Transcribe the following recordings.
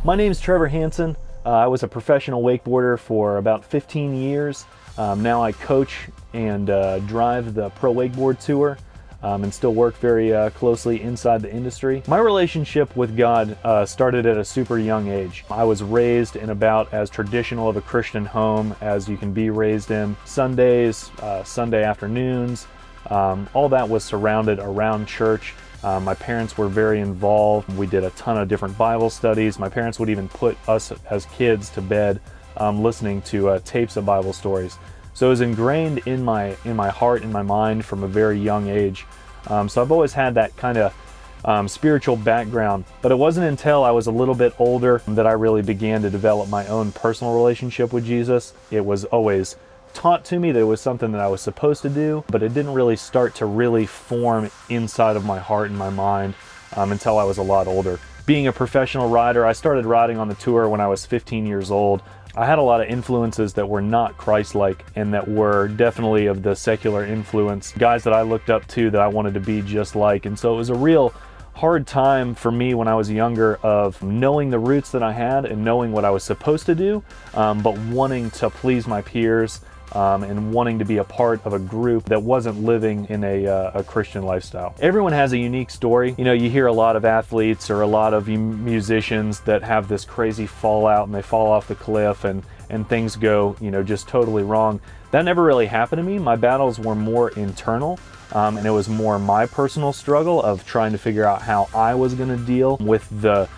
My name's Trevor Hansen. I was a professional wakeboarder for about 15 years. Now I coach and drive the pro wakeboard tour and still work very closely inside the industry. My relationship with God started at a super young age. I was raised in about as traditional of a Christian home as you can be raised in. Sundays, Sunday afternoons, all that was surrounded around church. My parents were very involved. We did a ton of different Bible studies. My parents would even put us as kids to bed listening to tapes of Bible stories. So it was ingrained in my heart, in my mind from a very young age. So I've always had that kind of spiritual background. But it wasn't until I was a little bit older that I really began to develop my own personal relationship with Jesus. It was always taught to me that it was something that I was supposed to do, but it didn't really start to really form inside of my heart and my mind until I was a lot older. Being a professional rider, I started riding on the tour when I was 15 years old. I had a lot of influences that were not Christ-like and that were definitely of the secular influence, guys that I looked up to that I wanted to be just like. And so it was a real hard time for me when I was younger of knowing the roots that I had and knowing what I was supposed to do, but wanting to please my peers and wanting to be a part of a group that wasn't living in a Christian lifestyle. Everyone has a unique story. You know, you hear a lot of athletes or a lot of musicians that have this crazy fallout and they fall off the cliff and things go, you know, just totally wrong. That never really happened to me. My battles were more internal. And it was more my personal struggle of trying to figure out how I was going to deal with the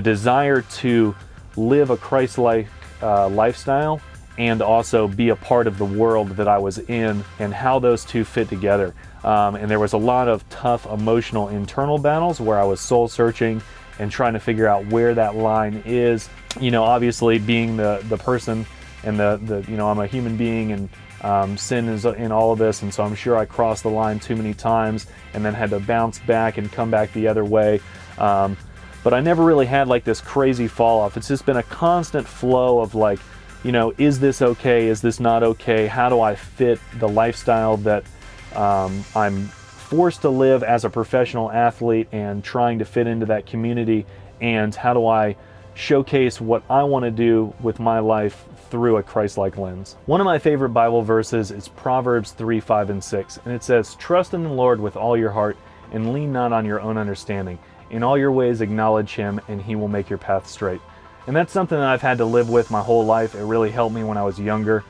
desire to live a Christ-like lifestyle and also be a part of the world that I was in and how those two fit together. And there was a lot of tough emotional internal battles where I was soul searching and trying to figure out where that line is. You know, obviously being the person and you know, I'm a human being and sin is in all of this, and so I'm sure I crossed the line too many times and then had to bounce back and come back the other way. But I never really had like this crazy fall off. It's just been a constant flow of like, you know, is this okay? Is this not okay? How do I fit the lifestyle that I'm forced to live as a professional athlete and trying to fit into that community? And how do I showcase what I want to do with my life through a Christ-like lens? One of my favorite Bible verses is Proverbs 3, 5, and 6. And it says, "Trust in the Lord with all your heart and lean not on your own understanding. In all your ways acknowledge him and he will make your path straight." And that's something that I've had to live with my whole life. It really helped me when I was younger.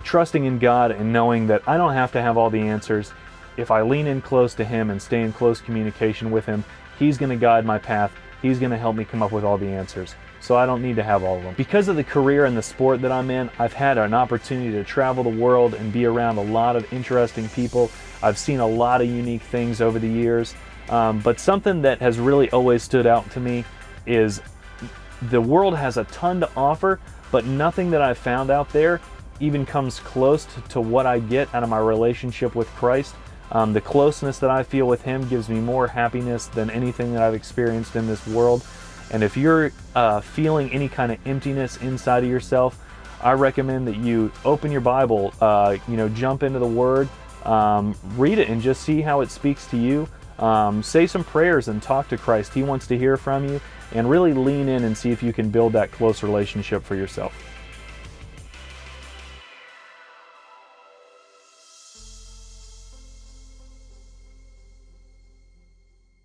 Trusting in God and knowing that I don't have to have all the answers. If I lean in close to him and stay in close communication with him, he's going to guide my path. He's going to help me come up with all the answers. So I don't need to have all of them. Because of the career and the sport that I'm in, I've had an opportunity to travel the world and be around a lot of interesting people. I've seen a lot of unique things over the years. But something that has really always stood out to me is the world has a ton to offer, but nothing that I've found out there even comes close to what I get out of my relationship with Christ. The closeness that I feel with him gives me more happiness than anything that I've experienced in this world. And if you're feeling any kind of emptiness inside of yourself, I recommend that you open your Bible, you know, jump into the Word, read it and just see how it speaks to you. Say some prayers and talk to Christ. He wants to hear from you, and really lean in and see if you can build that close relationship for yourself.